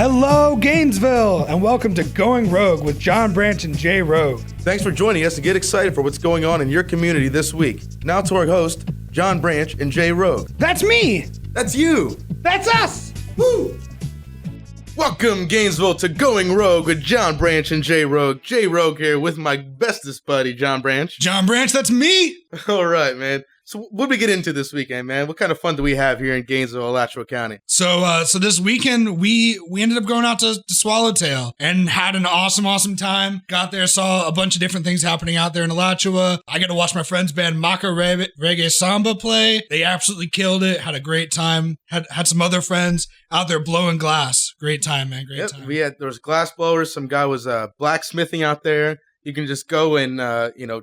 Hello, Gainesville, and welcome to Going Rogue with John Branch and Jay Rogue. Thanks for joining us to get excited for what's going on in your community this week. Now to our host, John Branch and Jay Rogue. That's me! That's you! That's us! Woo! Welcome, Gainesville, to Going Rogue with John Branch and Jay Rogue. Jay Rogue here with my bestest buddy, John Branch. John Branch, that's me! All right, man. So what did we get into this weekend, man? What kind of fun do we have here in Gainesville, Alachua County? So this weekend, we ended up going out to Swallowtail and had an awesome time. Got there, saw a bunch of different things happening out there in Alachua. I got to watch my friend's band Maka Reggae Samba play. They absolutely killed it. Had a great time. Had some other friends out there blowing glass. Great time, man. Great time. There was glass blowers. Some guy was blacksmithing out there. You can just go and,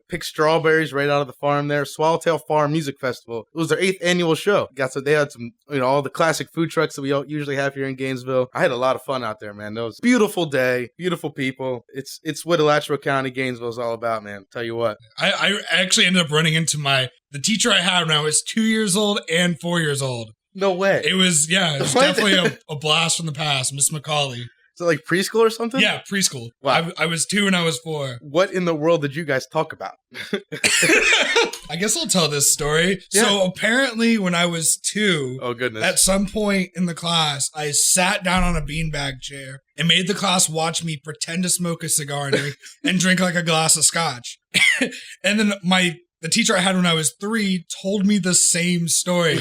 pick strawberries right out of the farm there. Swallowtail Farm Music Festival. It was their 8th annual show. They had some, all the classic food trucks that we usually have here in Gainesville. I had a lot of fun out there, man. It was a beautiful day, beautiful people. It's what Alachua County, Gainesville is all about, man. Tell you what. I actually ended up running into the teacher I had when I was 2 years old and 4 years old. No way. It was definitely a blast from the past, Miss McCauley. Is it like preschool or something? Yeah, preschool. Wow. I was 2 and I was 4. What in the world did you guys talk about? I guess I'll tell this story. Yeah. So apparently when I was 2, oh goodness, at some point in the class, I sat down on a beanbag chair and made the class watch me pretend to smoke a cigar and drink like a glass of scotch. And then the teacher I had when I was 3 told me the same story.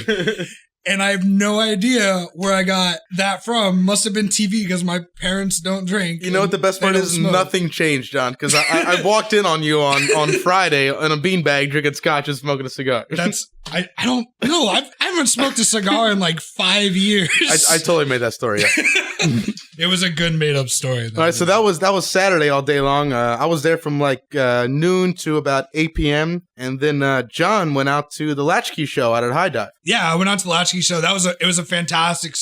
And I have no idea where I got that from. Must have been TV because my parents don't drink. You know what the best part is? Smoke. Nothing changed, John, because I walked in on you on Friday on a beanbag drinking scotch and smoking a cigar. I don't know. I haven't smoked a cigar in like 5 years. I totally made that story up. It was a good made up story, though. All right, so that was Saturday all day long. I was there from like noon to about 8 p.m. And then John went out to the Latchkey show out at High Dive. Yeah, I went out to the Latchkey show. It was a fantastic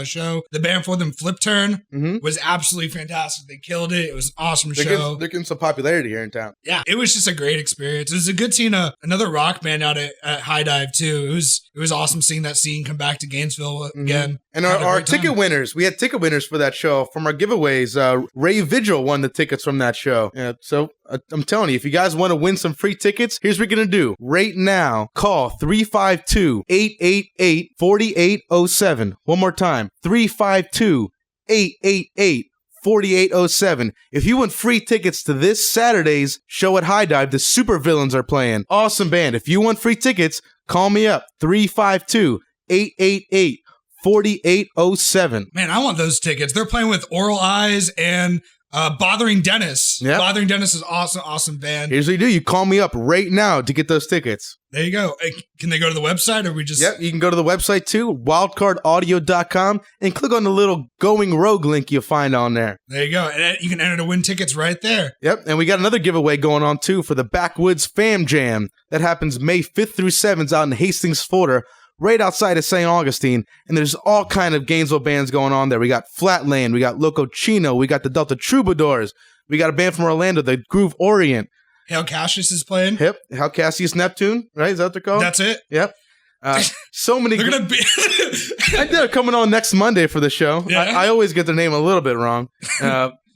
show. The band for them, Flip Turn, was absolutely fantastic. They killed it. It was an awesome show. They're getting some popularity here in town. Yeah, it was just a great experience. It was a good seeing another rock band out at High Dive too. It was awesome seeing that scene come back to Gainesville again. And our ticket winners, we had ticket winners for that show from our giveaways. Ray Vigil won the tickets from that show. Yeah, so I'm telling you, if you guys want to win some free tickets, here's what you're going to do. Right now, call 352-888-4807. One more time, 352-888-4807. If you want free tickets to this Saturday's show at High Dive, the Super Villains are playing. Awesome band. If you want free tickets, call me up, 352-888-4807. Man, I want those tickets. They're playing with Oral Eyes and Bothering Dennis. Yep. Bothering Dennis is awesome band. Here's what you do. You call me up right now to get those tickets. There you go. Can they go to the website or we just... Yep, you can go to the website too, wildcardaudio.com, and click on the little Going Rogue link you'll find on there. There you go. And you can enter to win tickets right there. Yep, and we got another giveaway going on too for the Backwoods Fam Jam. That happens May 5th through 7th out in Hastings, Florida, right outside of St. Augustine, and there's all kind of Gainesville bands going on there. We got Flatland, we got Loco Chino, we got the Delta Troubadours, we got a band from Orlando, the Groove Orient. Hail Cassius is playing. Yep, Hail Cassius Neptune, right? Is that what they're called? That's it. Yep. So many. They're gonna be. They're coming on next Monday for the show. Yeah. I always get their name a little bit wrong,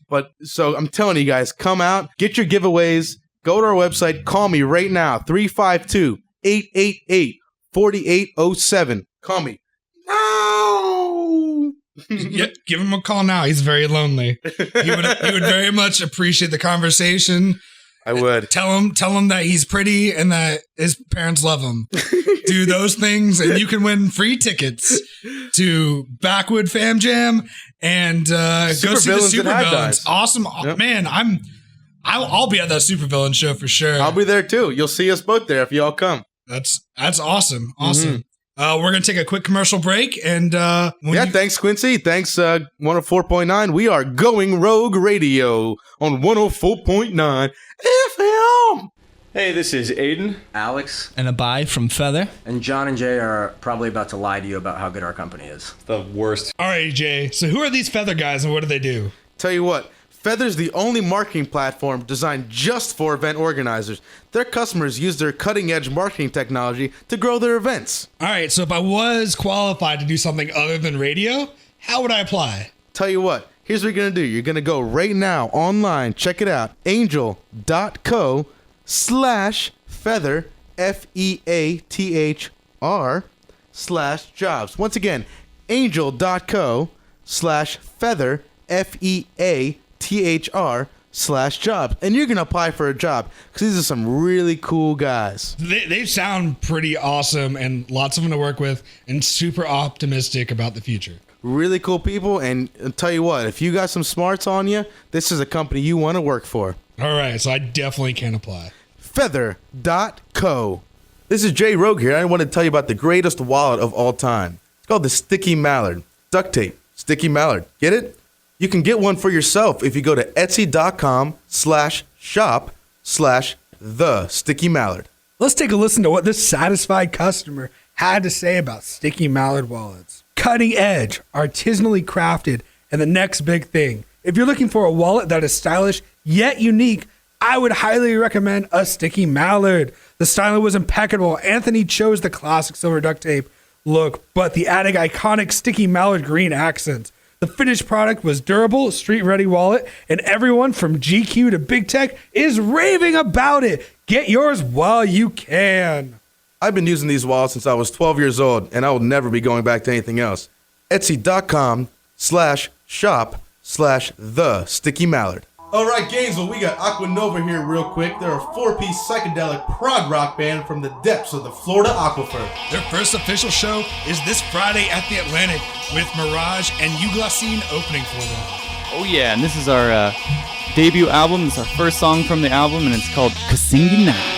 but so I'm telling you guys, come out, get your giveaways, go to our website, call me right now, 352-888-4807. Call me. No. Yeah, give him a call now. He's very lonely. He would very much appreciate the conversation. I would. Tell him that he's pretty and that his parents love him. Do those things and you can win free tickets to Backwood Fam Jam and go see the Super Villains. Awesome. Yep. Man, I'll be at that Super Villain show for sure. I'll be there too. You'll see us both there if y'all come. That's awesome. Awesome. We're going to take a quick commercial break. And thanks, Quincy. Thanks, 104.9. We are Going Rogue Radio on 104.9 FM. Hey, this is Aiden, Alex, and Abai from Feathr. And John and Jay are probably about to lie to you about how good our company is. The worst. All right, Jay. So who are these Feathr guys and what do they do? Tell you what. Feathr's the only marketing platform designed just for event organizers. Their customers use their cutting-edge marketing technology to grow their events. All right, so if I was qualified to do something other than radio, how would I apply? Tell you what, here's what you're going to do. You're going to go right now online, check it out, angel.co/feather, FEATHR/jobs. Once again, angel.co/feather, FEATHR/jobs. And you're going to apply for a job because these are some really cool guys. They sound pretty awesome and lots of them to work with and super optimistic about the future. Really cool people. And I'll tell you what, if you got some smarts on you, this is a company you want to work for. All right, so I definitely can apply. Feather.co. This is Jay Rogue here. I want to tell you about the greatest wallet of all time. It's called the Sticky Mallard. Duct tape. Sticky Mallard. Get it? You can get one for yourself if you go to etsy.com/shop/the Sticky Mallard. Let's take a listen to what this satisfied customer had to say about Sticky Mallard wallets. Cutting edge, artisanally crafted, and the next big thing. If you're looking for a wallet that is stylish yet unique, I would highly recommend a Sticky Mallard. The styling was impeccable. Anthony chose the classic silver duct tape look, but the added iconic Sticky Mallard green accents. The finished product was durable, street-ready wallet, and everyone from GQ to Big Tech is raving about it. Get yours while you can. I've been using these wallets since I was 12 years old, and I will never be going back to anything else. Etsy.com/shop/the Sticky Mallard. All right, Gainesville, we got Aquanova here real quick. They're a 4-piece psychedelic prog rock band from the depths of the Florida aquifer. Their first official show is this Friday at the Atlantic with Mirage and Euglossine opening for them. Oh yeah, and this is our debut album. It's our first song from the album, and it's called Kasingi Night.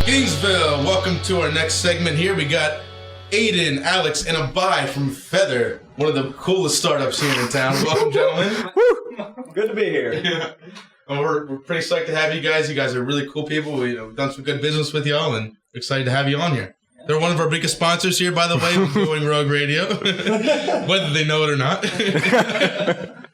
Gainesville, welcome to our next segment here. We got Aiden, Alex, and Abai from Feathr, one of the coolest startups here in town. Welcome, gentlemen. Woo! Good to be here. Yeah. And we're pretty psyched to have you guys. You guys are really cool people. We've done some good business with y'all and excited to have you on here. They're one of our biggest sponsors here, by the way, with Going Rogue Radio, whether they know it or not.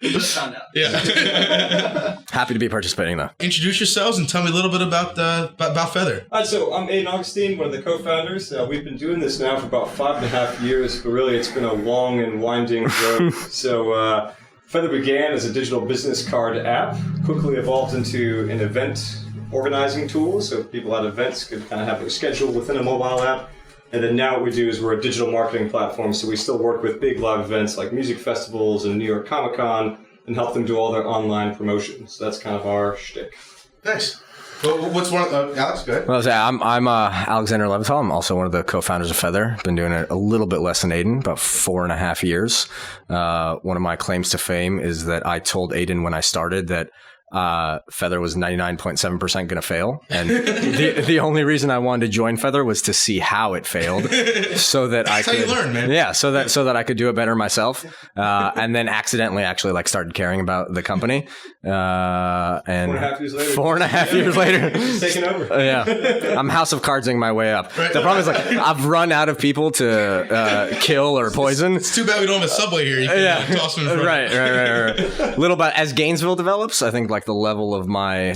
Just found out. Yeah. Happy to be participating, though. Introduce yourselves and tell me a little bit about Feathr. So I'm Aiden Augustine, one of the co-founders. We've been doing this now for about 5.5 years, but really it's been a long and winding road. So Feathr began as a digital business card app, quickly evolved into an event organizing tool, so people at events could kind of have their schedule within a mobile app. And then now what we do is we're a digital marketing platform, so we still work with big live events like music festivals and New York Comic Con and help them do all their online promotions. So that's kind of our shtick. Nice. Well, what's one? Alex, go ahead. Well, I'm Alexander Levital. I'm also one of the co-founders of Feathr. Been doing it a little bit less than Aiden, about 4.5 years. One of my claims to fame is that I told Aiden when I started that Feathr was 99.7% going to fail. And the only reason I wanted to join Feathr was to see how it failed so that I could. That's how you learn, man. Yeah. So that I could do it better myself. And then accidentally actually started caring about the company. And 4.5 years later. 4.5 years later. It's taken over. Yeah. I'm House of Cardsing my way up. Right. The problem is I've run out of people to kill or poison. It's too bad we don't have a subway here. You can toss them in front. Right. Little bit as Gainesville develops, I think the level of my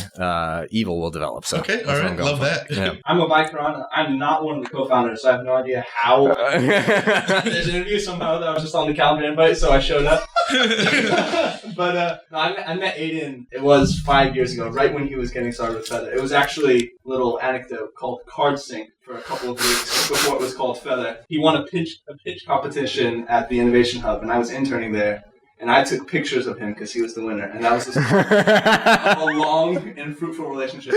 evil will develop. So okay, all right, love that. Yeah. I'm a micron. I'm not one of the co-founders, so I have no idea how. There's an interview somehow that was just on the calendar invite, so I showed up. But no, I met Aiden. It was 5 years ago, right when he was getting started with Feathr. It was actually a little anecdote called Card Sync for a couple of weeks before it was called Feathr. He won a pitch competition at the Innovation Hub, and I was interning there. And I took pictures of him because he was the winner. And that was just a long and fruitful relationship.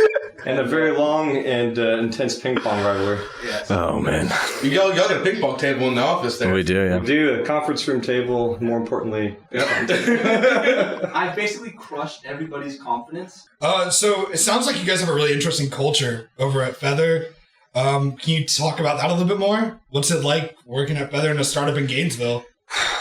And a very long and intense ping pong rivalry. Yes. Oh, man. Y'all got a ping pong table in the office there. We do, yeah. We do a conference room table, more importantly. I basically crushed everybody's confidence. So it sounds like you guys have a really interesting culture over at Feathr. Can you talk about that a little bit more? What's it like working at Feathr in a startup in Gainesville?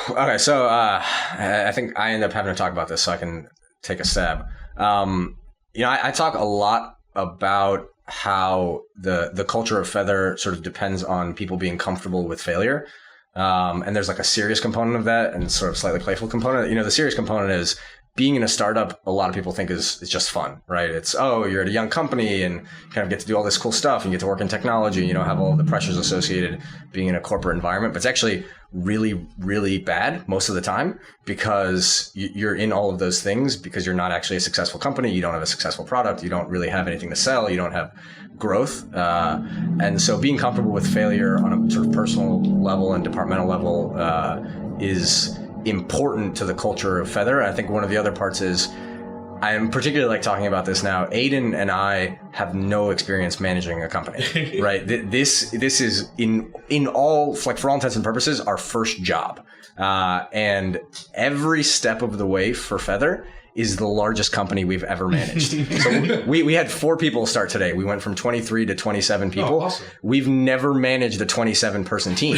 Okay, so I think I end up having to talk about this so I can take a stab. I talk a lot about how the culture of Feathr sort of depends on people being comfortable with failure. And there's a serious component of that and sort of slightly playful component. The serious component is being in a startup, a lot of people think is just fun, right? It's, you're at a young company and kind of get to do all this cool stuff and get to work in technology, have all the pressures associated being in a corporate environment. But it's actually really, really bad most of the time because you're in all of those things because you're not actually a successful company. You don't have a successful product. You don't really have anything to sell. You don't have growth. And so being comfortable with failure on a sort of personal level and departmental level is important to the culture of Feathr. I think one of the other parts is I am particularly talking about this now. Aiden and I have no experience managing a company, right? This is in all, for all intents and purposes, our first job. And every step of the way for Feathr is the largest company we've ever managed. So we had 4 people start today. We went from 23 to 27 people. Oh, awesome. We've never managed a 27-person team.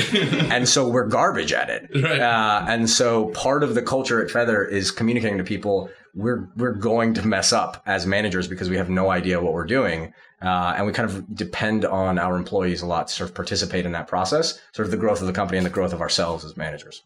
And so we're garbage at it. Right. And so part of the culture at Feathr is communicating to people we're going to mess up as managers because we have no idea what we're doing. And we kind of depend on our employees a lot to sort of participate in that process, sort of the growth of the company and the growth of ourselves as managers.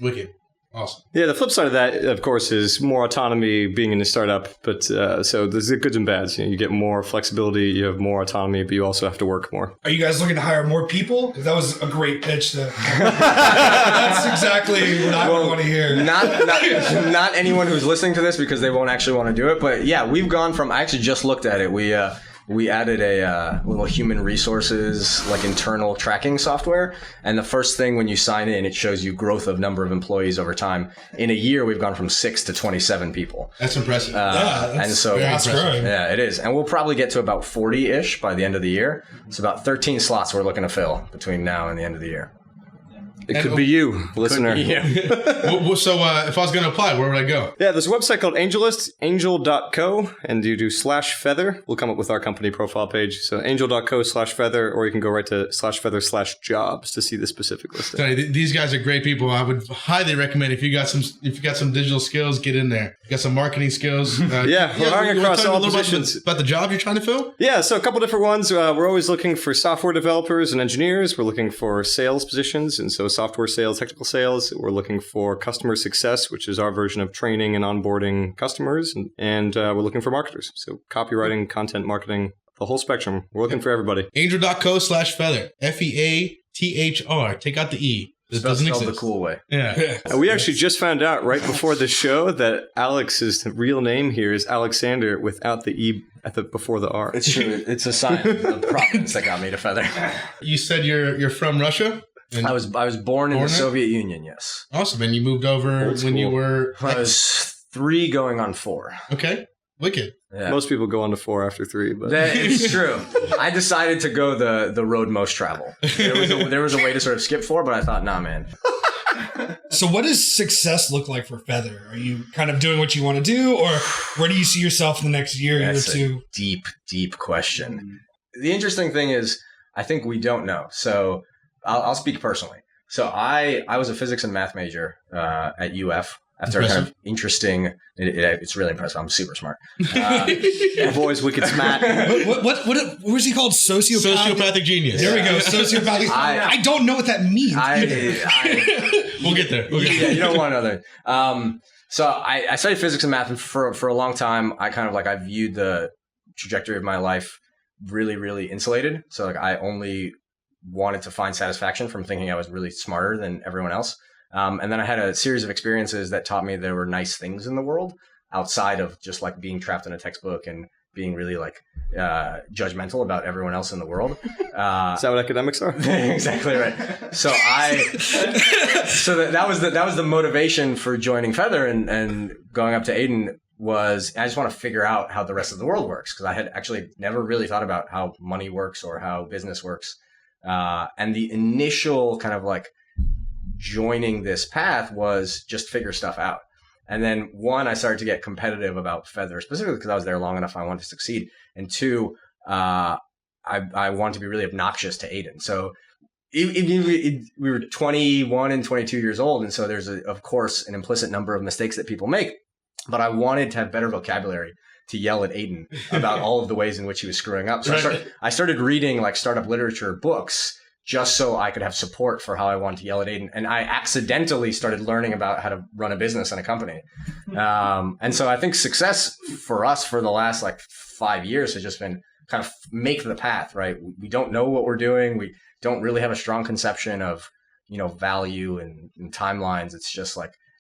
Wicked. Awesome. Yeah, the flip side of that, of course, is more autonomy being in a startup. But so there's the goods and bads. You get more flexibility, you have more autonomy, but you also have to work more. Are you guys looking to hire more people? Because that was a great pitch. That's exactly what I would want to hear. Not anyone who's listening to this because they won't actually want to do it. But yeah, we've gone from, I actually just looked at it. We added a little human resources, internal tracking software. And the first thing when you sign in, it shows you growth of number of employees over time. In a year, we've gone from 6 to 27 people. That's impressive. That's growing. Yeah, it is. And we'll probably get to about 40-ish by the end of the year. It's about 13 slots we're looking to fill between now and the end of the year. It could be you, listener. So if I was going to apply, where would I go? Yeah, there's a website called AngelList, angel.co, and you do /feather. We'll come up with our company profile page. So angel.co/feather, or you can go right to /feather/jobs to see the specific listing. Tell you, these guys are great people. I would highly recommend if you got some digital skills, get in there. You got some marketing skills. We're hiring across all positions. About the job you're trying to fill? Yeah, so a couple different ones. We're always looking for software developers and engineers. We're looking for sales positions, and so software sales, technical sales. We're looking for customer success, which is our version of training and onboarding customers, and we're looking for marketers. So copywriting, content marketing, the whole spectrum. We're looking for everybody. Angel.co/feather. FEATHR. Take out the E. This doesn't exist. the cool way. Yeah. We actually just found out right before the show that Alex's real name here is Alexander without the E before the R. It's true. It's a sign of the province that got me to Feather. You said you're from Russia? I was born in the Soviet Union, yes. Awesome. And you moved over when you were... I was 3 going on 4. Okay. Wicked. Yeah. Most people go on to 4 after 3, but It's true. I decided to go the road most travel. There was a way to sort of skip 4, but I thought, nah, man. So what does success look like for Feather? Are you kind of doing what you want to do, or where do you see yourself in the next year or two? Deep question. The interesting thing is, I think we don't know. So I'll speak personally. So I was a physics and math major at UF. After kind of interesting, it's really impressive. I'm super smart. boys, wicked smart. What was he called? Sociopathic genius. There we go. Sociopathic. I don't know what that means. We'll get there. Yeah, you don't want another. So I studied physics and math, and for a long time, I viewed the trajectory of my life really, really insulated. So I only wanted to find satisfaction from thinking I was really smarter than everyone else. And then I had a series of experiences that taught me there were nice things in the world outside of just being trapped in a textbook and being really judgmental about everyone else in the world. Is that what academics are? Exactly right. So that was the motivation for joining Feather and going up to Aiden was I just want to figure out how the rest of the world works, because I had actually never really thought about how money works or how business works. And the initial kind of joining this path was just figure stuff out. And then 1, I started to get competitive about Feather, specifically because I was there long enough. I wanted to succeed. And 2, I wanted to be really obnoxious to Aiden. So we were 21 and 22 years old. And so there's, of course, an implicit number of mistakes that people make. But I wanted to have better vocabulary to yell at Aiden about all of the ways in which he was screwing up. So I started reading startup literature books just so I could have support for how I wanted to yell at Aiden. And I accidentally started learning about how to run a business and a company. And so I think success for us for the last 5 years has just been kind of make the path, right? We don't know what we're doing. We don't really have a strong conception of, value and timelines. It's just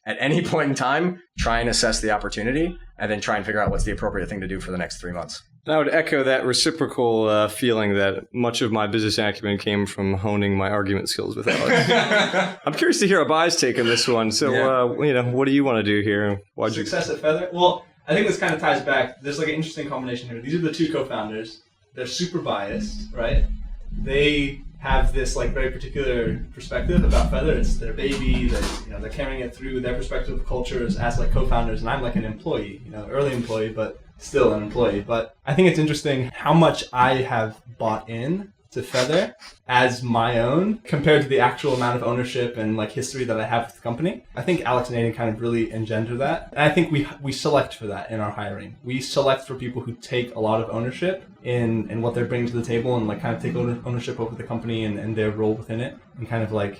at any point in time, try and assess the opportunity and then try and figure out what's the appropriate thing to do for the next 3 months. I would echo that reciprocal feeling that much of my business acumen came from honing my argument skills with Alex. I'm curious to hear Abai's take on this one. So, what do you want to do here? Success at Feather? Well, I think this kind of ties back. There's an interesting combination here. These are the 2 co-founders. They're super biased, right? They have this very particular perspective about Feather. It's their baby. They're carrying it through their perspective of cultures as co-founders, and I'm an employee, early employee, but still an employee. But I think it's interesting how much I have bought in to Feather as my own compared to the actual amount of ownership and history that I have with the company. I think Alex and Aiden kind of really engender that. And I think we select for that in our hiring. We select for people who take a lot of ownership in what they're bringing to the table and kind of take ownership over the company and their role within it, and kind of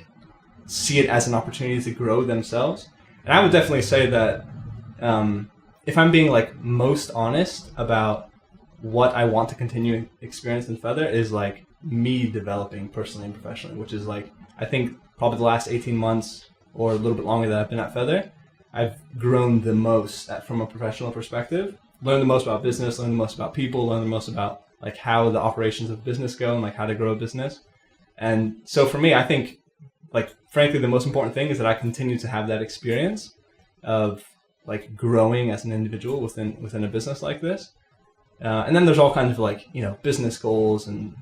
see it as an opportunity to grow themselves. And I would definitely say that if I'm being most honest about what I want to continue experience in Feather is me developing personally and professionally, which is I think probably the last 18 months or a little bit longer that I've been at Feather, I've grown the most from a professional perspective, learned the most about business, learned the most about people, learned the most about how the operations of business go and how to grow a business. And so for me, I think frankly, the most important thing is that I continue to have that experience of growing as an individual within a business like this. And then there's all kinds of business goals and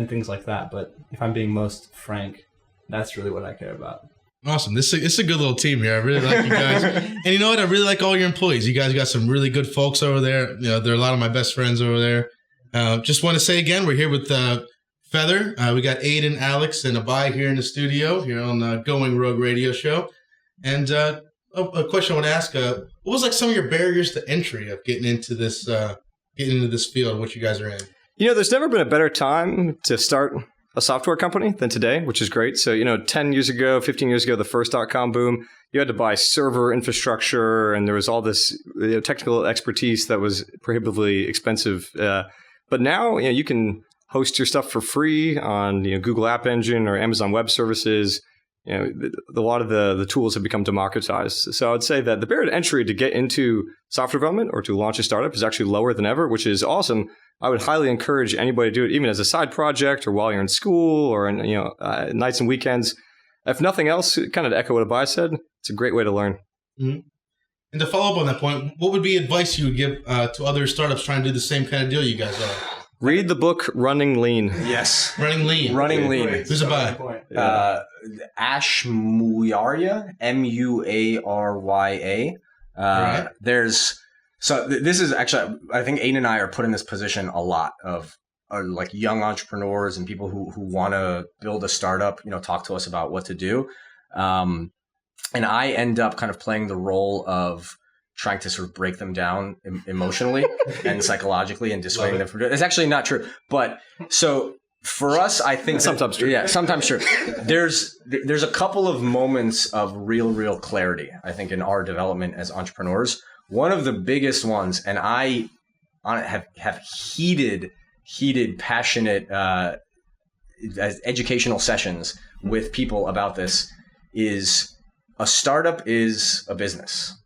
things like that. But if I'm being most frank, That's really what I care about. Awesome. It's a good little team here. I really like you guys. And you know what? I really like all your employees. You guys got some really good folks over there. You know, they're a lot of my best friends over there. Just want to say again, we're here with Feather. We got Aiden, Alex, and Abai here in the studio here on the Going Rogue Radio Show. And a question I want to ask: what was like some of your barriers to entry of getting into this field, which you guys are in? You know, there's never been a better time to start a software company than today, which is great. So, 10 years ago, 15 years ago, the first .com boom, you had to buy server infrastructure, and there was all this technical expertise that was prohibitively expensive. But now, you can host your stuff for free on Google App Engine or Amazon Web Services. A lot of the tools have become democratized. So I would say that the barrier to entry to get into software development or to launch a startup is actually lower than ever, which is awesome. I would highly encourage anybody to do it, even as a side project or while you're in school or in nights and weekends. If nothing else, kind of to echo what Abai said, it's a great way to learn. Mm-hmm. And to follow up on that point, what would be advice you would give to other startups trying to do the same kind of deal you guys are? Read the book Running Lean. Yes. Running Lean. Running Lean. Who's Abai? Ash Muarya, Muarya. Right. This is actually, I think Aiden and I are put in this position a lot of like young entrepreneurs and people who want to build a startup, talk to us about what to do. And I end up kind of playing the role of trying to sort of break them down emotionally and psychologically and dissuading them from doing it. It's actually not true. But so for us, I think sometimes true. Yeah, sometimes true. There's a couple of moments of real clarity, I think, in our development as entrepreneurs. One of the biggest ones, and I have heated, passionate educational sessions with people about this, is a startup is a business.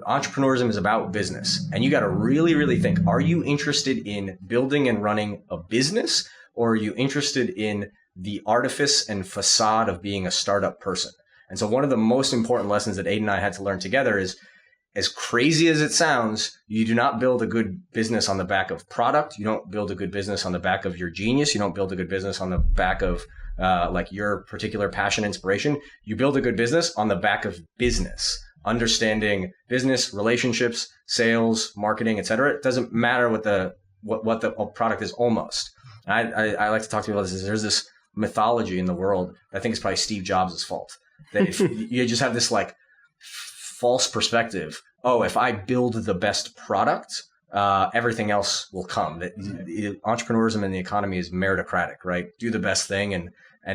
Entrepreneurism is about business. And you got to really think, are you interested in building and running a business, or are you interested in the artifice and facade of being a startup person? And so one of the most important lessons that Aiden and I had to learn together is, as crazy as it sounds, you do not build a good business on the back of product. You don't build a good business on the back of your genius. You don't build a good business on the back of like your particular passion, inspiration. You build a good business on the back of business, understanding business, relationships, sales, marketing, etc. It doesn't matter what the product is almost. And I like to talk to people about this. There's this mythology in the world that I think is probably Steve Jobs' fault. That if you just have this like false perspective, if I build the best product, everything else will come. That entrepreneurism in the economy is meritocratic, right? Do the best thing and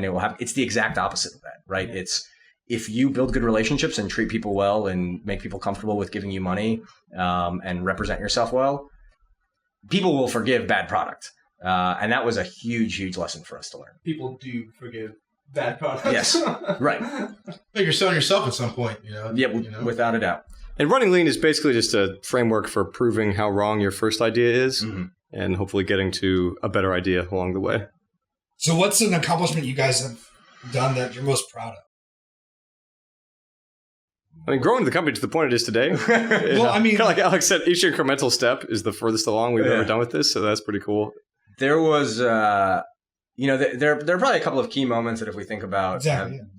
it will happen. It's the exact opposite of that, right? Yeah. It's if you build good relationships and treat people well and make people comfortable with giving you money and represent yourself well, people will forgive bad product. And that was a huge lesson for us to learn. People do forgive bad products. Yes, right. But you're selling yourself at some point, Yeah, without a doubt. And Running Lean is basically just a framework for proving how wrong your first idea is, and hopefully getting to a better idea along the way. So what's an accomplishment you guys have done that you're most proud of? I mean, growing the company to the point it is today. Well, I mean, kind of like Alex said, each incremental step is the furthest along we've ever done with this, so that's pretty cool. There was, there are probably a couple of key moments that if we think about,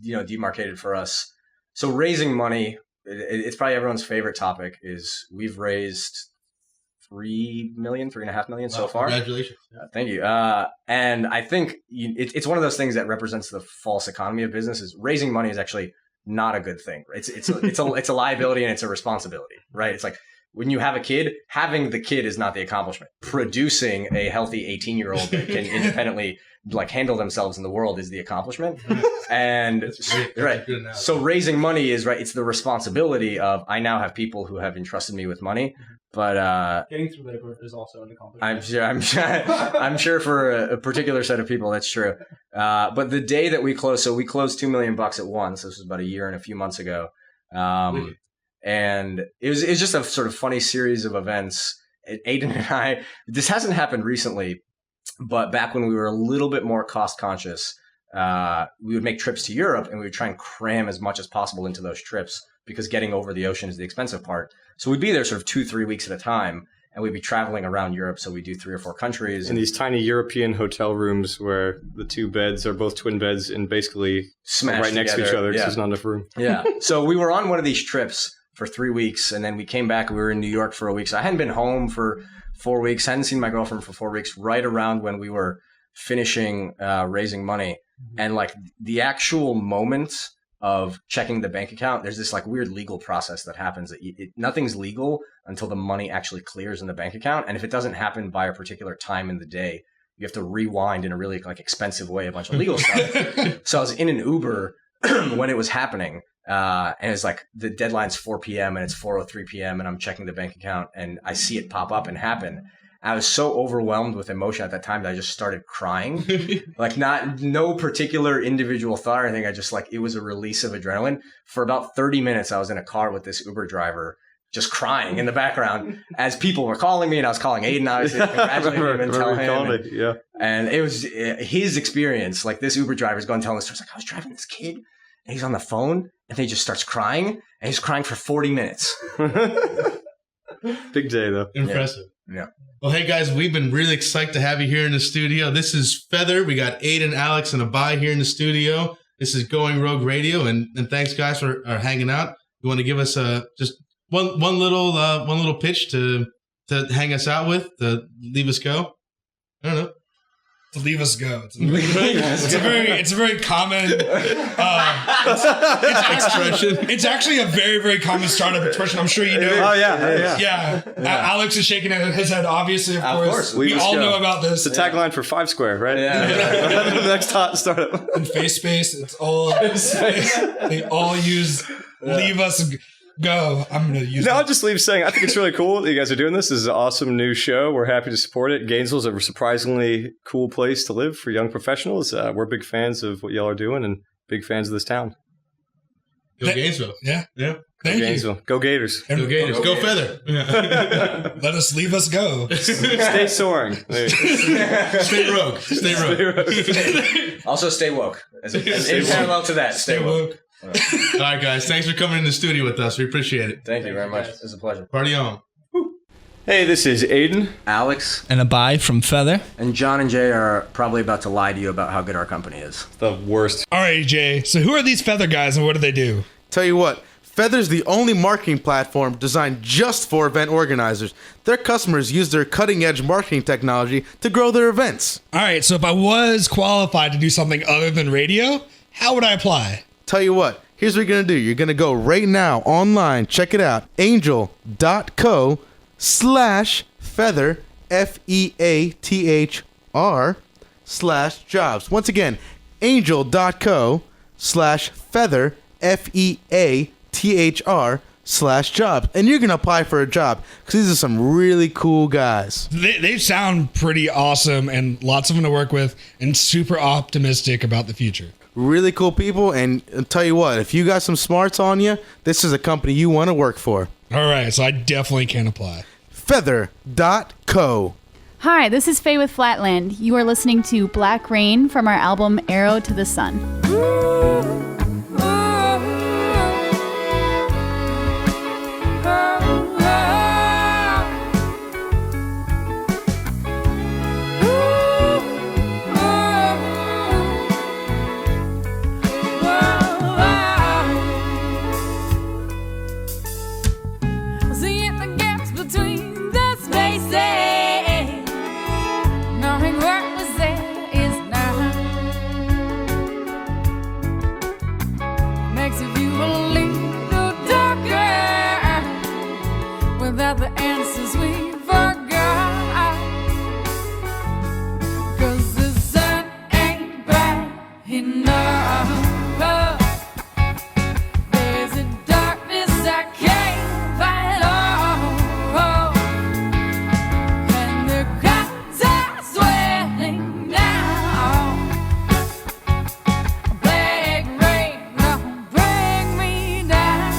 demarcated for us. So raising money, it's probably everyone's favorite topic. Is we've raised $3.5 million so far. Congratulations! Thank you. And I think it's one of those things that represents the false economy of business. Is raising money is actually not a good thing. It's a liability and it's a responsibility, right? It's like when you have a kid, having the kid is not the accomplishment. Producing a healthy 18-year-old that can independently like handle themselves in the world is the accomplishment. And right. So raising money is right. It's the responsibility of, I now have people who have entrusted me with money, but getting through labor is also an accomplishment. I'm sure for a particular set of people that's true. But the day that we closed, so we closed $2 million at once. This was about a year and a few months ago. And it was just a sort of funny series of events. Aiden and I, this hasn't happened recently, but back when we were a little bit more cost conscious, we would make trips to Europe and we would try and cram as much as possible into those trips because getting over the ocean is the expensive part. So we'd be there sort of 2-3 weeks at a time. and we'd be traveling around Europe. So we do 3 or 4 countries. In these tiny European hotel rooms where the 2 beds are both twin beds and basically Smashed right next to each together. other because Yeah. there's not enough room. Yeah. So we were on one of these trips for 3 weeks, and then we came back. We were in New York for a week. So I hadn't been home for 4 weeks, hadn't seen my girlfriend for 4 weeks, right around when we were finishing raising money. And like the actual moment of checking the bank account, there's this like weird legal process that happens that nothing's legal until the money actually clears in the bank account. And if it doesn't happen by a particular time in the day, you have to rewind in a really like expensive way, a bunch of legal stuff. So I was in an Uber when it was happening. And it's like the deadline's 4 p.m. and it's 4:03 p.m. and I'm checking the bank account and I see it pop up and happen. I was so overwhelmed with emotion at that time that I just started crying. Like no particular individual thought or anything. I just like, it was a release of adrenaline. For about 30 minutes, I was in a car with this Uber driver just crying in the background as people were calling me, and I was calling Aiden, obviously, congratulating him and telling him. Yeah. And it was his experience. Like this Uber driver is going telling the story. Like, I was driving this kid and he's on the phone and then he just starts crying and he's crying for 40 minutes. Big day though. Impressive. Yeah. Well, hey guys, we've been really excited to have you here in the studio. This is Feather. We got Aiden, Alex, and Abai here in the studio. This is Going Rogue Radio, and thanks guys for hanging out. You want to give us just one little pitch to hang us out with, to leave us go? I don't know. To leave us go. It's a very common expression. It's actually a very, very common startup expression. I'm sure you know. Oh yeah. Yeah. Alex is shaking his head. Obviously, of course. We all know about this. It's a tagline for 5 Square, right? Yeah. The next hot startup. In Face Space, it's all they all use leave us go. I'm going to use No, I'll that. just leave saying I think it's really cool that you guys are doing this. This is an awesome new show. We're happy to support it. Gainesville's a surprisingly cool place to live for young professionals. We're big fans of what y'all are doing and big fans of this town. Go Gainesville. Yeah. Yeah. Thank you. Gainesville. Go Gators. Go Gators. Go Feather. Yeah. Let us leave us go. Stay soaring. Stay rogue. Stay rogue. Also, stay woke. In parallel to that, stay woke. All right, guys. Thanks for coming in the studio with us. We appreciate it. Thank you very much. It was a pleasure. Party on. Hey, this is Aiden. Alex And Abai from Feather. and John and Jay are probably about to lie to you about how good our company is. The worst. All right, Jay. So who are these Feather guys and what do they do? Tell you what, Feather's the only marketing platform designed just for event organizers. Their customers use their cutting-edge marketing technology to grow their events. All right. So if I was qualified to do something other than radio, how would I apply? Tell you what, here's what you're going to do. You're going to go right now online, check it out, angel.co/feather, FEATHR/jobs. Once again, angel.co/feather, FEATHR/jobs. And you're going to apply for a job because these are some really cool guys. They sound pretty awesome and lots of them to work with and super optimistic about the future. Really cool people. And I'll tell you what, if you got some smarts on you, this is a company you want to work for. All right. So I definitely can apply. Feather.co. Hi, this is Faye with Flatland. You are listening to Black Rain from our album Arrow to the Sun. Seeing the gaps between the spaces, knowing what was there is now, makes you feel a little darker without the answers we forgot. 'Cause the sun ain't bright enough. There's a darkness I can't fight off, and the clouds are swelling down. Black rain gonna bring me down.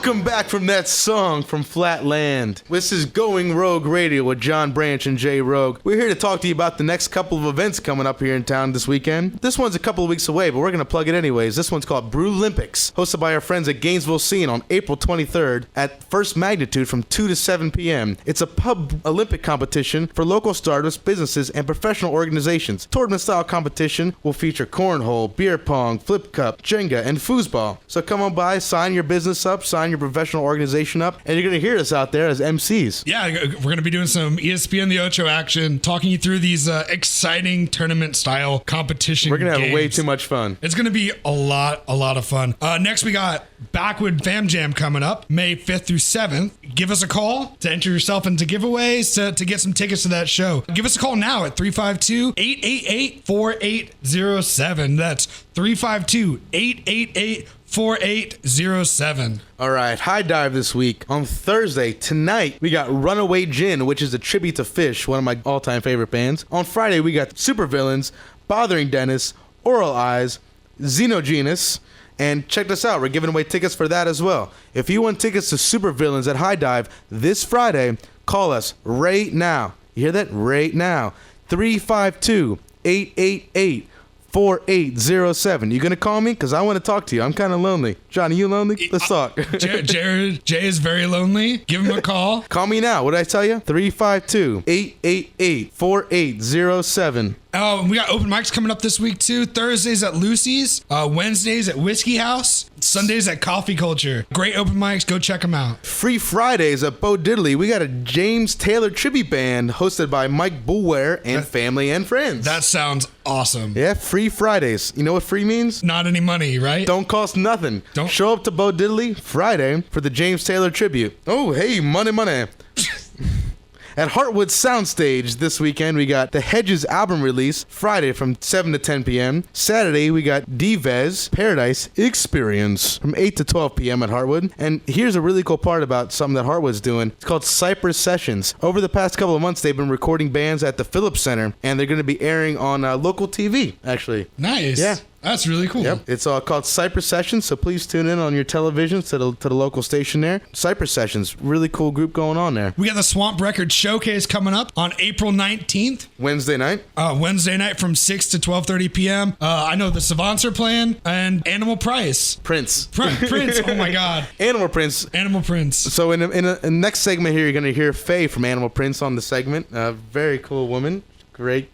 Welcome back from that song from Flatland. This is Going Rogue Radio with John Branch and Jay Rogue. We're here to talk to you about the next couple of events coming up here in town this weekend. This one's a couple of weeks away, but we're going to plug it anyways. This one's called Brew Olympics, hosted by our friends at Gainesville Scene on April 23rd at First Magnitude from 2 to 7 p.m. It's a pub Olympic competition for local startups, businesses, and professional organizations. Tournament-style competition will feature cornhole, beer pong, flip cup, Jenga, and foosball. So come on by, sign your business up, sign your professional organization up, and you're going to hear us out there as MCs. Yeah, we're going to be doing some ESPN The Ocho action, talking you through these exciting tournament-style competition We're going to have games. way too much fun. It's going to be a lot of fun. Next, we got Backwood Fam Jam coming up, May 5th through 7th. Give us a call to enter yourself into giveaways to get some tickets to that show. Give us a call now at 352-888-4807. That's 352-888-4807. All right, High Dive this week. On Thursday, tonight, we got Runaway Gin, which is a tribute to Fish, one of my all-time favorite bands. On Friday, we got Supervillains, Bothering Dennis, Oral Eyes, Xenogenus, and check this out. We're giving away tickets for that as well. If you want tickets to Supervillains at High Dive this Friday, call us right now. You hear that? Right now. 352-888-4807. You gonna call me? Because I want to talk to you. I'm kind of lonely. Johnny, you lonely? Let's talk. Jay is very lonely. Give him a call. Call me now. What did I tell you? 352-888-4807. Oh, we got open mics coming up this week too. Thursdays at Lucy's, Wednesdays at Whiskey House, Sundays at Coffee Culture. Great open mics. Go check them out. Free Fridays at Bo Diddley. We got a James Taylor tribute band hosted by Mike Bulware and family and friends. That sounds awesome. Yeah, Free Fridays. You know what free means? Not any money, right? Don't cost nothing. Don't show up to Bo Diddley Friday for the James Taylor tribute. Oh, hey, money. At Heartwood Soundstage this weekend, we got the Hedges album release Friday from 7 to 10 p.m. Saturday, we got Divez Paradise Experience from 8 to 12 p.m. at Heartwood. And here's a really cool part about something that Heartwood's doing. It's called Cypress Sessions. Over the past couple of months, they've been recording bands at the Phillips Center, and they're going to be airing on local TV, actually. Nice. Yeah. That's really cool. Yep. It's called Cypress Sessions, so please tune in on your televisions to the local station there. Cypress Sessions, really cool group going on there. We got the Swamp Records Showcase coming up on April 19th. Wednesday night from 6 to 12:30 p.m. I know the Savants are playing, and Animal Prince. Prince. Oh my God. Animal Prince. So in the next segment here, you're going to hear Faye from Animal Prince on the segment. Very cool woman. Great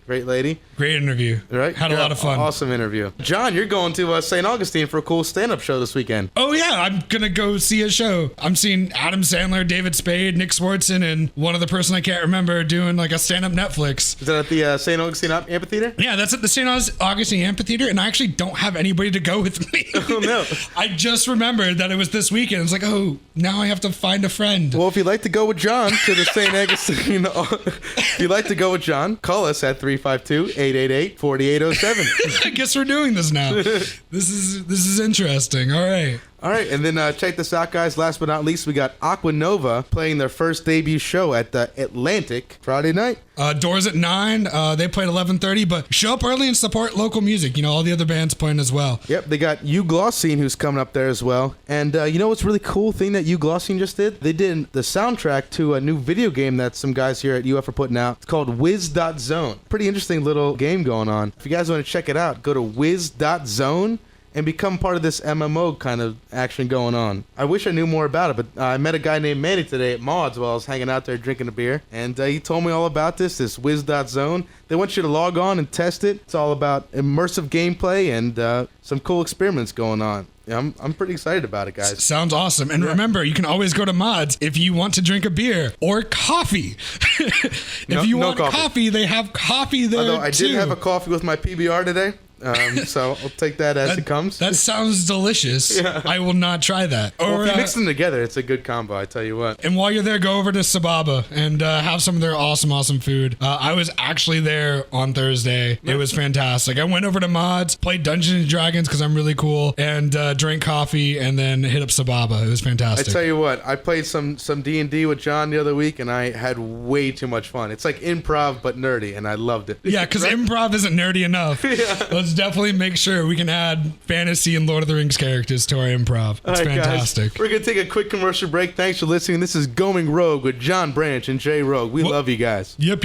lady. Great interview. Right? Had a lot of fun. Awesome interview. John, you're going to St. Augustine for a cool stand-up show this weekend. Oh, yeah. I'm going to go see a show. I'm seeing Adam Sandler, David Spade, Nick Swartzen, and one other person I can't remember doing like a stand-up Netflix. Is that at the St. Augustine Amphitheater? Yeah, that's at the St. Augustine Amphitheater, and I actually don't have anybody to go with me. Oh, no. I just remembered that it was this weekend. It's like, oh, now I have to find a friend. Well, if you'd like to go with John to the St. Augustine, if you'd like to go with John, call us at 352-888-4807. I guess we're doing this now. This is interesting. All right. All right, and then check this out, guys. Last but not least, we got Aqua Nova playing their first debut show at the Atlantic Friday night. Doors at 9. They play at 11:30, but show up early and support local music. You know, all the other bands playing as well. Yep, they got Glossine who's coming up there as well. And you know what's really cool thing that Glossine just did? They did the soundtrack to a new video game that some guys here at UF are putting out. It's called Wiz.Zone. Pretty interesting little game going on. If you guys want to check it out, go to Wiz.Zone and become part of this MMO kind of action going on. I wish I knew more about it, but I met a guy named Manny today at Maud's while I was hanging out there drinking a beer, and he told me all about this Wiz.Zone. They want you to log on and test it. It's all about immersive gameplay and some cool experiments going on. Yeah, I'm pretty excited about it, guys. Sounds awesome. And remember, you can always go to Mods if you want to drink a beer or coffee. If you want coffee, they have coffee there. Although I did have a coffee with my PBR today. So I'll take that as it comes. That sounds delicious. Yeah. I will not try that. Well, if you mix them together, it's a good combo, I tell you what. And while you're there, go over to Sababa and have some of their awesome food. I was actually there on Thursday. It was fantastic. I went over to Mods, played Dungeons and Dragons because I'm really cool, and drank coffee, and then hit up Sababa. It was fantastic. I tell you what, I played some D&D with John the other week, and I had way too much fun. It's like improv, but nerdy, and I loved it. Yeah, because improv isn't nerdy enough. Let's Let's definitely make sure we can add fantasy and Lord of the Rings characters to our improv. It's All right, fantastic. Guys, we're going to take a quick commercial break. Thanks for listening. This is Going Rogue with John Branch and Jay Rogue. We love you guys. Yep.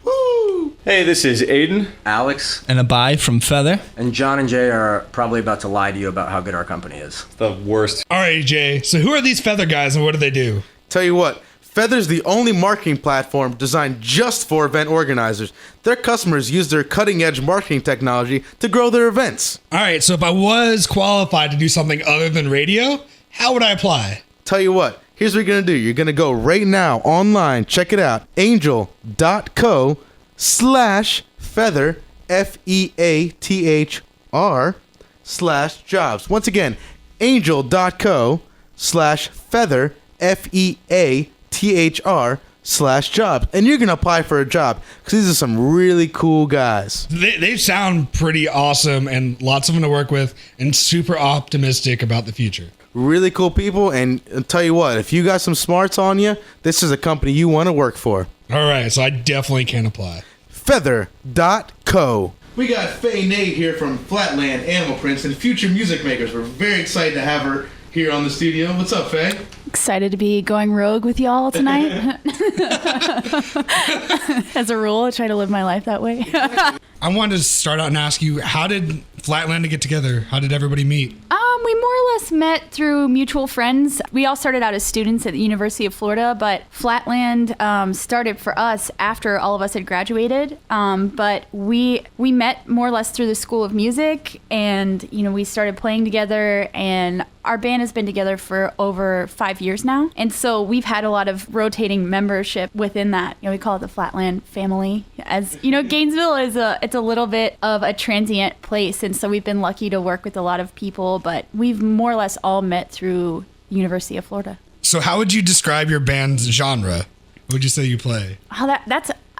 Woo! Hey, this is Aiden. Alex And Abai from Feather. and John and Jay are probably about to lie to you about how good our company is. The worst. All right, Jay. So who are these Feather guys and what do they do? Tell you what, Feather's the only marketing platform designed just for event organizers. Their customers use their cutting-edge marketing technology to grow their events. All right, so if I was qualified to do something other than radio, how would I apply? Tell you what, here's what you're going to do. You're going to go right now online, check it out, angel.co/feather, FEATHR/jobs. Once again, angel.co/feather, FEATHR/jobs. And you're going to apply for a job because these are some really cool guys. They sound pretty awesome and lots of them to work with and super optimistic about the future. Really cool people. And I'll tell you what, if you got some smarts on you, this is a company you want to work for. All right, so I definitely can apply. Feather.co. We got Faye Nate here from Flatland Animal Prints and Future Music Makers. We're very excited to have her here on the studio. What's up, Faye? Excited to be going rogue with y'all tonight. As a rule, I try to live my life that way. I wanted to start out and ask you, how did Flatland get together? How did everybody meet? We more or less met through mutual friends. We all started out as students at the University of Florida, but Flatland started for us after all of us had graduated. But we met more or less through the School of Music, and we started playing together, and our band has been together for over 5 years now. And so we've had a lot of rotating membership within that. We call it the Flatland family. As Gainesville is it's a little bit of a transient place, and so we've been lucky to work with a lot of people, but we've more or less all met through University of Florida. So how would you describe your band's genre? What would you say you play? Oh,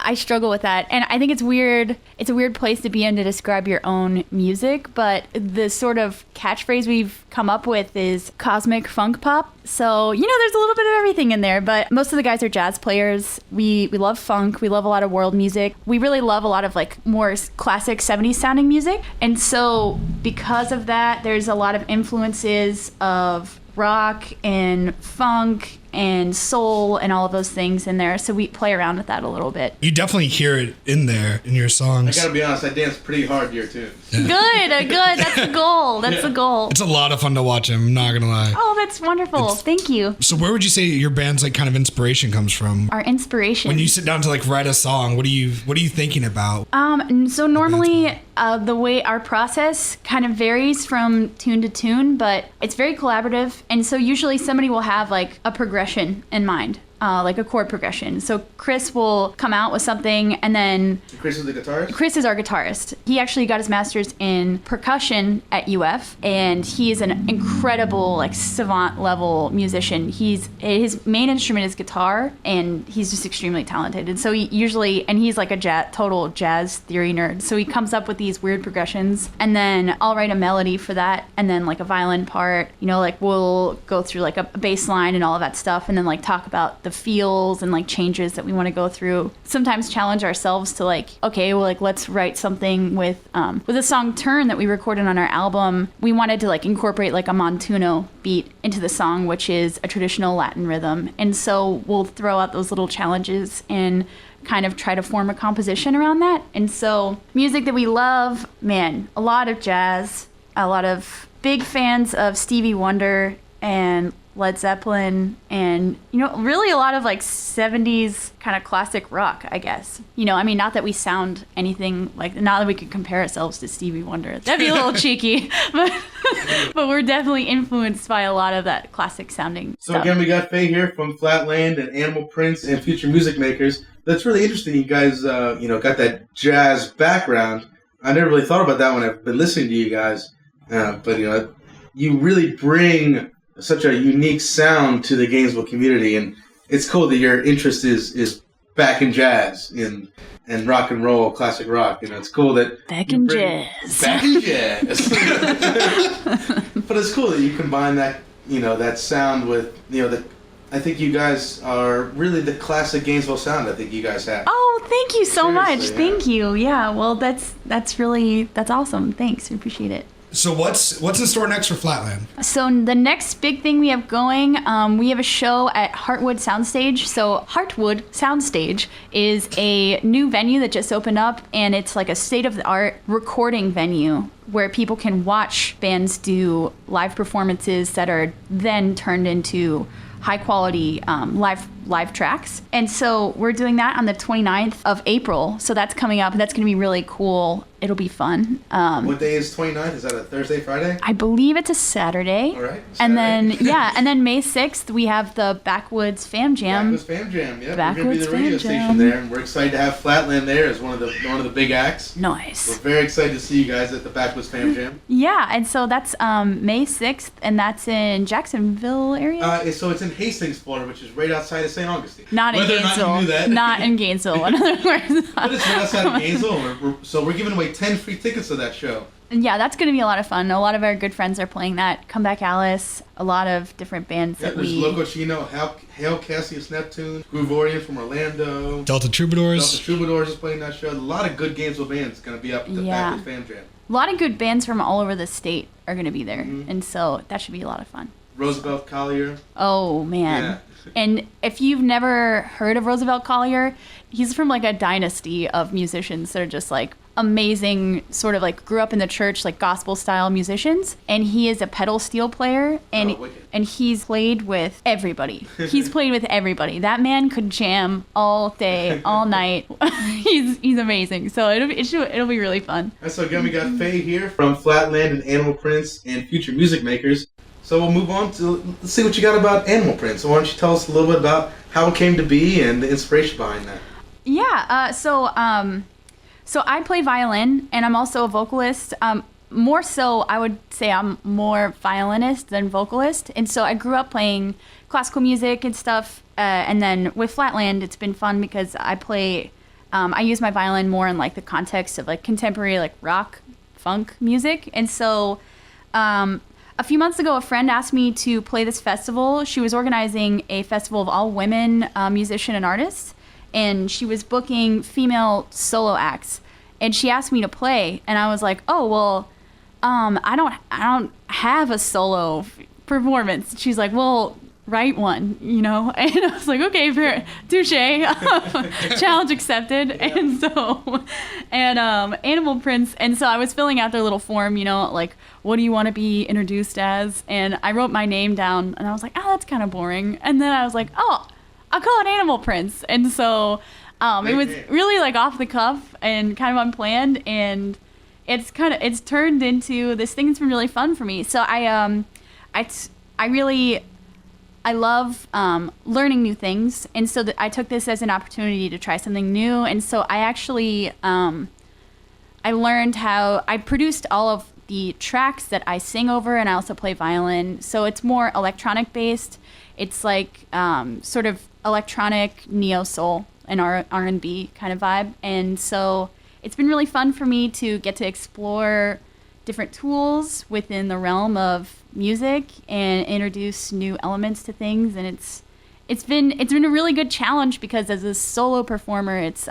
I struggle with that. And I think it's weird. It's a weird place to be in to describe your own music, but the sort of catchphrase we've come up with is cosmic funk pop. So, there's a little bit of everything in there, but most of the guys are jazz players. We love funk. We love a lot of world music. We really love a lot of more classic 70s sounding music. And so because of that, there's a lot of influences of rock and funk and soul and all of those things in there. So we play around with that a little bit. You definitely hear it in there in your songs. I gotta be honest, I danced pretty hard here too. Good. That's the goal. That's the goal. It's a lot of fun to watch him, I'm not gonna lie. Oh, that's wonderful. Thank you. So where would you say your band's kind of inspiration comes from? Our inspiration. When you sit down to write a song, what are you thinking about? So normally the way our process kind of varies from tune to tune, but it's very collaborative. And so usually somebody will have a progression in mind, like a chord progression. So Chris will come out with something, and then Chris is the guitarist? Chris is our guitarist. He actually got his master's in percussion at UF, and he is an incredible savant level musician. His main instrument is guitar, and he's just extremely talented. And so he's like a total jazz theory nerd. So he comes up with these weird progressions, and then I'll write a melody for that, and then a violin part. We'll go through a bass line and all of that stuff, and then talk about the feels and changes that we want to go through. Sometimes challenge ourselves to let's write something with a song Turn that we recorded on our album. We wanted to incorporate a montuno beat into the song, which is a traditional Latin rhythm. And so we'll throw out those little challenges and kind of try to form a composition around that. And so music that we love, man, a lot of jazz, a lot of big fans of Stevie Wonder and Led Zeppelin, and really a lot of 70s kind of classic rock, I guess. Not that we sound anything not that we could compare ourselves to Stevie Wonder. That'd be a little cheeky, but we're definitely influenced by a lot of that classic sounding So stuff. again, we got Faye here from Flatland and Animal Prints and Future Music Makers. That's really interesting. You guys, got that jazz background. I never really thought about that when I've been listening to you guys. But you really bring such a unique sound to the Gainesville community, and it's cool that your interest is back in jazz and rock and roll, classic rock. It's cool that Back in jazz. But it's cool that you combine that that sound with the I think you guys are really the classic Gainesville sound. I think you guys have. Oh, thank you so much. Seriously, Thank you. Yeah, well, that's awesome. Thanks. I appreciate it. So what's in store next for Flatland? So the next big thing we have going, we have a show at Heartwood Soundstage. So Heartwood Soundstage is a new venue that just opened up, and it's like a state-of-the-art recording venue where people can watch bands do live performances that are then turned into high-quality live tracks. And so we're doing that on the 29th of April. So that's coming up. That's going to be really cool. It'll be fun. What day is 29th? Is that a Thursday, Friday? I believe it's a Saturday. All right. And then, and then May 6th, we have the Backwoods Fam Jam. Backwoods Fam Jam, yeah. We're going to be Backwoods the radio Fam station Jam. there, and we're excited to have Flatland there as one of the big acts. Nice. We're very excited to see you guys at the Backwoods Fam Jam. Yeah, and so that's May 6th, and that's in Jacksonville area? So it's in Hastings, Florida, which is right outside of St. Augustine. Not in Whether or Gainesville. not you knew that. Not in Gainesville, in other words. But it's right outside of Gainesville. So we're giving away 10 free tickets to that show. Yeah, that's going to be a lot of fun. A lot of our good friends are playing that. Come Back Alice, a lot of different bands that There's we... Loco Chino, Hail Cassius Neptune, Groovorian from Orlando. Delta Troubadours. Delta Troubadours is playing that show. A lot of good Gainesville bands going to be up at the Yeah. Backwoods Fam Jam. A lot of good bands from all over the state are going to be there. And so that should be a lot of fun. Roosevelt Collier. Oh, man. Yeah. And if you've never heard of Roosevelt Collier, he's from like a dynasty of musicians that are just like amazing, sort of like grew up in the church, like gospel style musicians. And he is a pedal steel player, and he's played with everybody. He's played with everybody. That man could jam all day, all night. he's amazing. So it'll be really fun. And so again, we got Faye here from Flatland and Animal Prints and Future Music Makers. So we'll move on to, let's see what you got about Animal Print. So why don't you tell us a little bit about how it came to be and the inspiration behind that? Yeah, so I play violin, and I'm also a vocalist. More so, I would say I'm more violinist than vocalist. And so I grew up playing classical music and stuff. And then with Flatland, it's been fun because I play, I use my violin more in like the context of like contemporary, like rock, funk music. And so a few months ago, a friend asked me to play this festival. She was organizing a festival of all women musicians and artists, and she was booking female solo acts. And she asked me to play, and I was like, "Oh well, I don't have a solo performance." She's like, "Well, write one, you know?" And I was like, "Okay, fair, touche, challenge accepted." Yeah. And so, Animal Prints, and so I was filling out their little form, you know, like, what do you want to be introduced as? And I wrote my name down, and I was like, oh, that's kind of boring. And then I was like, oh, I'll call it Animal Prints. And so it was really like off the cuff and kind of unplanned, and it's turned into this thing that's been really fun for me. So I love learning new things, and so I took this as an opportunity to try something new. And so I actually I learned how I produced all of the tracks that I sing over, and I also play violin. So it's more electronic based. It's like sort of electronic neo soul and R&B kind of vibe. And so it's been really fun for me to get to explore different tools within the realm of music and introduce new elements to things. And it's been a really good challenge because as a solo performer, it's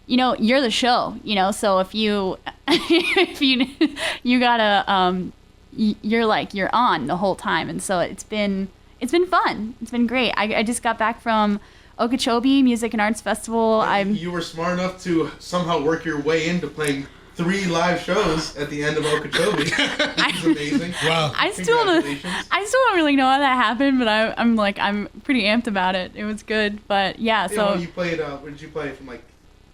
you know, you're the show, you know, so if you gotta you're on the whole time. And so it's been fun. It's been great. I just got back from Okeechobee Music and Arts Festival. You were smart enough to somehow work your way into playing 3 live shows at the end of Okeechobee. That's amazing. Wow. I still don't really know how that happened, but I'm pretty amped about it. It was good, but yeah. So you played. What did you play from like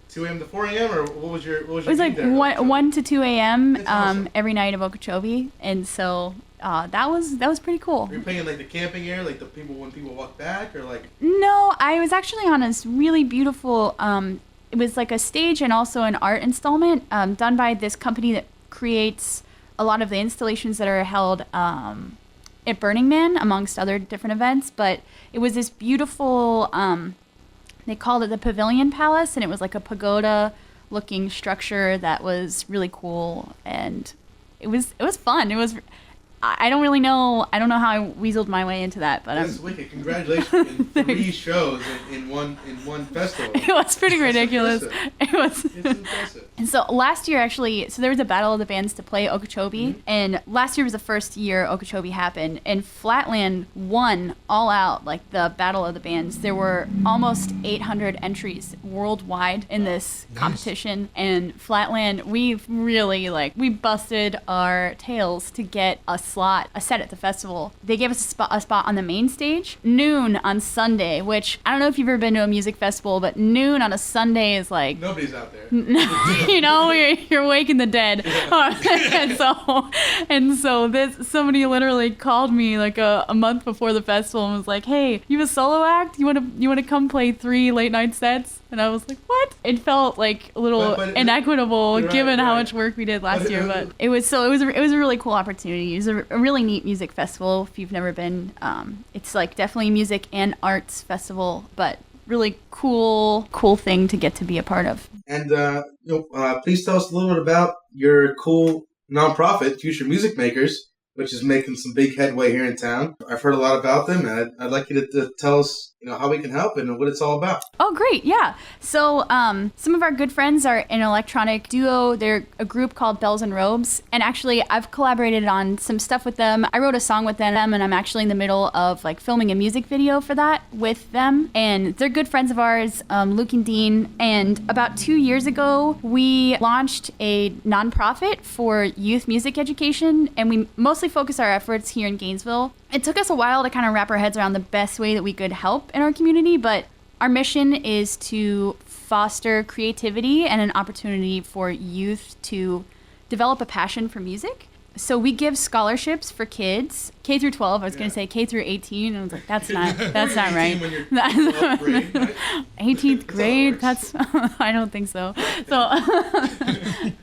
2 a.m. to 4 a.m. or what was your? It was like 1 to 2 a.m. Awesome. Every night of Okeechobee, and so that was pretty cool. Were you playing like the camping area, like when people walk back, or like? No, I was actually on this really beautiful. It was like a stage and also an art installment done by this company that creates a lot of the installations that are held at Burning Man, amongst other different events. But it was this beautiful, they called it the Pavilion Palace, and it was like a pagoda-looking structure that was really cool, and it was fun. I don't really know. I don't know how I weaseled my way into that, but That's wicked. Congratulations in 3 shows in one festival. It was pretty ridiculous. It was. It's impressive. And so last year, actually, so there was a battle of the bands to play Okeechobee, and last year was the first year Okeechobee happened, and Flatland won all out, like the battle of the bands. There were almost 800 entries worldwide in this competition, and Flatland, we really we busted our tails to get a set at the festival. They gave us a spot on the main stage, noon on Sunday, which I don't know if you've ever been to a music festival, but noon on a Sunday is like Nobody's out there. you know, you're waking the dead. and so this somebody literally called me like a month before the festival and was like, "Hey, you have a solo act? You want to come play 3 late night sets?" And I was like, "What?" It felt like a little inequitable given how much work we did last year, but it was a really cool opportunity. It was a really neat music festival. If you've never been, it's like definitely music and arts festival, but really cool thing to get to be a part of. And please tell us a little bit about your cool nonprofit, Future Music Makers, which is making some big headway here in town. I've heard a lot about them, and I'd like you to tell us, how we can help and what it's all about. Oh, great. Yeah. So some of our good friends are an electronic duo. They're a group called Bells and Robes. And actually, I've collaborated on some stuff with them. I wrote a song with them, and I'm actually in the middle of filming a music video for that with them. And they're good friends of ours, Luke and Dean. And about 2 years ago, we launched a nonprofit for youth music education, and we mostly focus our efforts here in Gainesville. It took us a while to kind of wrap our heads around the best way that we could help in our community, but our mission is to foster creativity and an opportunity for youth to develop a passion for music. So we give scholarships for kids, K through 12. I was going to say K through 18, and I was like, that's not right. When you're 12th grade, right? 18th grade, I don't think so. So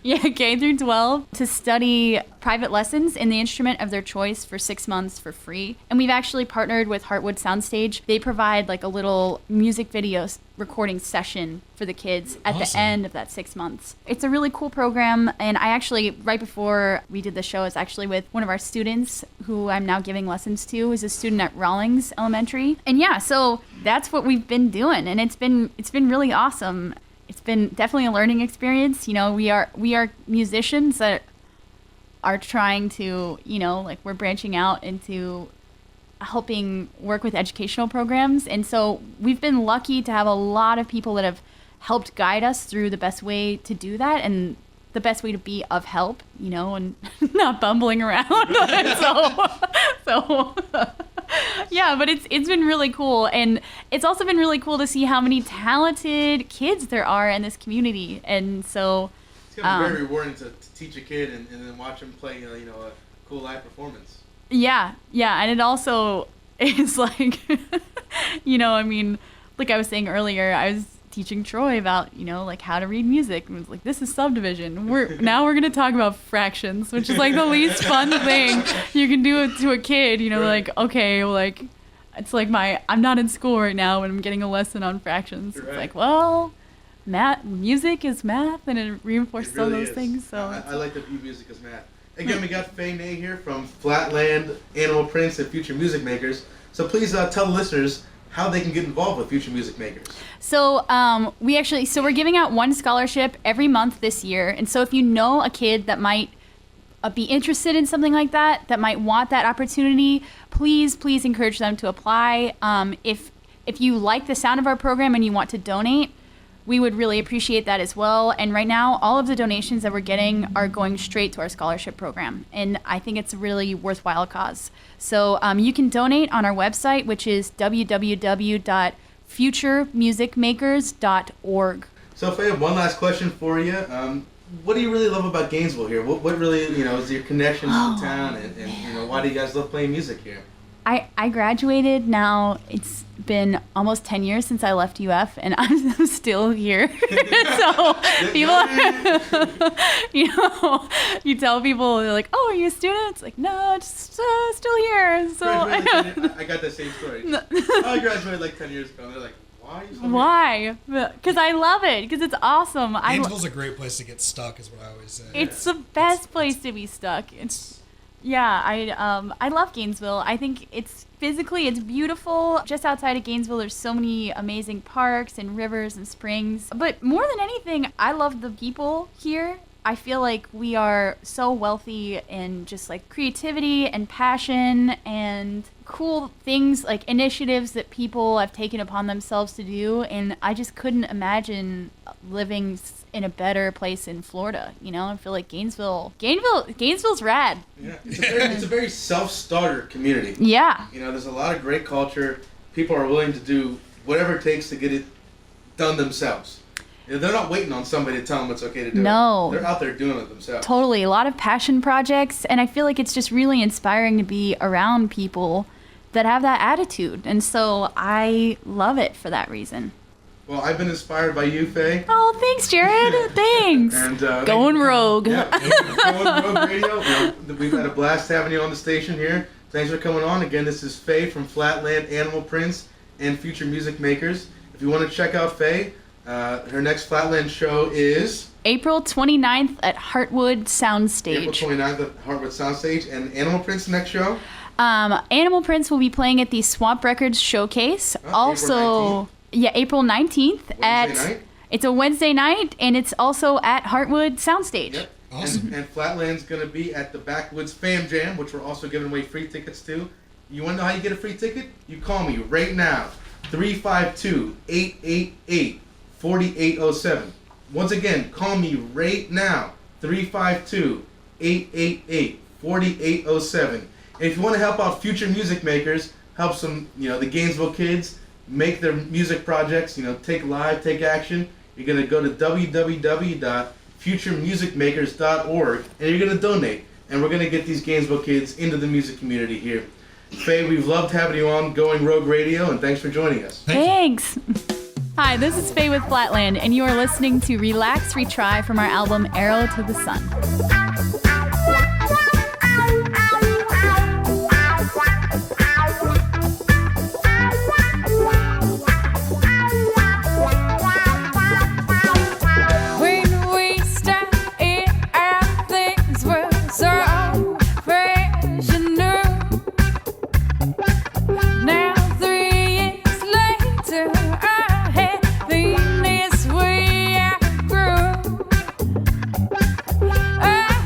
yeah, K through 12 to study private lessons in the instrument of their choice for 6 months for free. And we've actually partnered with Heartwood Soundstage. They provide a little music video recording session for the kids at the end of that 6 months. It's a really cool program, and I actually, right before we did the show, is actually with one of our students who I'm now giving lessons to, who's a student at Rawlings Elementary. And yeah, so that's what we've been doing, and it's been really awesome. It's been definitely a learning experience. We are musicians that are trying to, we're branching out into helping work with educational programs. And so we've been lucky to have a lot of people that have helped guide us through the best way to do that and the best way to be of help, and not bumbling around. so yeah, but it's been really cool. And it's also been really cool to see how many talented kids there are in this community. And so it's gonna be very rewarding to teach a kid and then watch them play, a cool live performance. Yeah, and it also is like I was saying earlier, I was teaching Troy about, how to read music. And it was like, this is subdivision. We're going to talk about fractions, which is the least fun thing you can do to a kid, right. Okay, it's I'm not in school right now and I'm getting a lesson on fractions. Right. It's music is math, and it reinforces all those things. So I like to view music as math. Again, we got Faye Nay here from Flatland, Animal Prints, and Future Music Makers. So please tell the listeners how they can get involved with Future Music Makers. So we're giving out one scholarship every month this year. And so if you know a kid that might be interested in something like that might want that opportunity, please encourage them to apply. If you like the sound of our program and you want to donate, we would really appreciate that as well. And right now, all of the donations that we're getting are going straight to our scholarship program. And I think it's a really worthwhile cause. So you can donate on our website, which is www.futuremusicmakers.org. So Faye, one last question for you. What do you really love about Gainesville here? What really, is your connections to town? And why do you guys love playing music here? I graduated now. It's been almost 10 years since I left UF, and I'm still here. So people, you tell people, they're like, "Oh, are you a student?" It's like, "No, just still here." So I got that same story. I graduated 10 years ago, and they're like, "Why are you still here?" Why? Because I love it. Because it's awesome. Gainesville's a great place to get stuck, is what I always say. It's the best place to be stuck. Yeah, I love Gainesville. I think it's beautiful. Just outside of Gainesville, there's so many amazing parks and rivers and springs. But more than anything, I love the people here. I feel like we are so wealthy in just like creativity and passion and cool things, like initiatives that people have taken upon themselves to do. And I just couldn't imagine living in a better place in Florida. You know, I feel like Gainesville's rad. Yeah, it's a very self-starter community. Yeah. You know, there's a lot of great culture. People are willing to do whatever it takes to get it done themselves. You know, they're not waiting on somebody to tell them it's okay to do No. it. They're out there doing it themselves. Totally. A lot of passion projects. And I feel like it's just really inspiring to be around people that have that attitude. And so I love it for that reason. Well, I've been inspired by you, Faye. Oh, thanks, Jared. Thanks. And Going rogue. Yeah, Going Rogue Radio. We've had a blast having you on the station here. Thanks for coming on. Again, this is Faye from Flatland Animal Prints and Future Music Makers. If you want to check out Faye, her next Flatland show is April 29th at Heartwood Soundstage. April 29th at Heartwood Soundstage. And Animal Prints next show? Animal Prints will be playing at the Swamp Records Showcase. Also, April 19th it's a Wednesday night, and it's also at Heartwood Soundstage. Yep. Awesome. And Flatland's going to be at the Backwoods Fam Jam, which we're also giving away free tickets to. You want to know how you get a free ticket? You call me right now, 352-888-4807. Once again, call me right now, 352-888-4807. And if you want to help out future music makers, help some, the Gainesville kids make their music projects, take action, you're going to go to www.futuremusicmakers.org and you're going to donate. And we're going to get these Gainesville kids into the music community here. Faye, we've loved having you on Going Rogue Radio, and thanks for joining us. Thanks. Hi, this is Faye with Flatland, and you are listening to Relax, Retry from our album Arrow to the Sun. I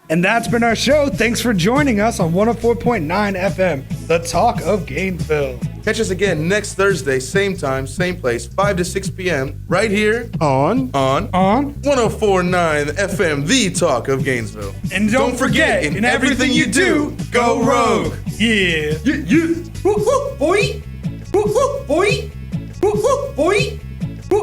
And that's been our show. Thanks for joining us on 104.9 FM, the talk of Gainesville. Catch us again next Thursday, same time, same place, 5 to 6 p.m. right here on 104.9 FM, the talk of Gainesville. And don't forget, in everything you do, go rogue. Yeah. Yeah. Woo, woo, boy. Woo, woo, boy. Woo, woo, boy.